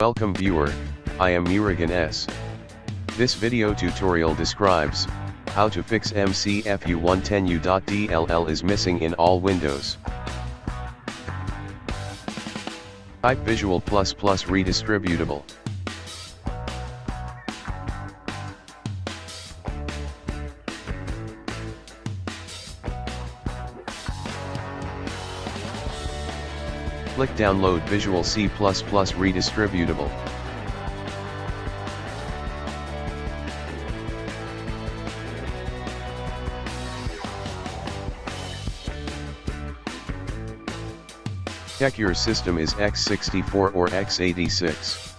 Welcome viewer, I am Murugan S. This video tutorial describes how to fix mcfu110u.dll is missing in all Windows. Type Visual++ redistributable. Click Download Visual C++ redistributable. Check your system is x64 or x86.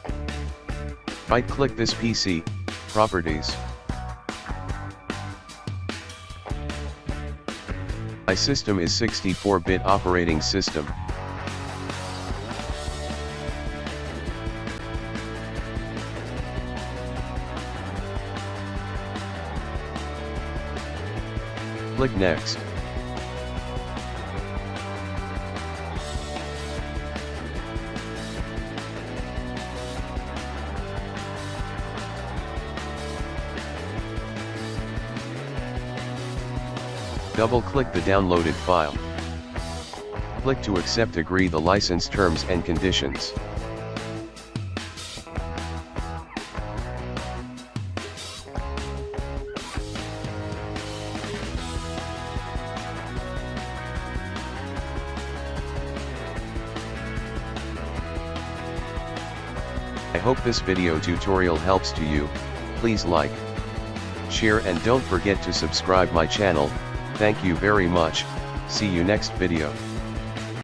Right-click this PC, Properties. My system is 64-bit operating system. Click Next. Double-click the downloaded file. Click to accept, agree the license terms and conditions. I hope this video tutorial helps to you. Please like, share and don't forget to subscribe my channel. Thank you very much. See you next video.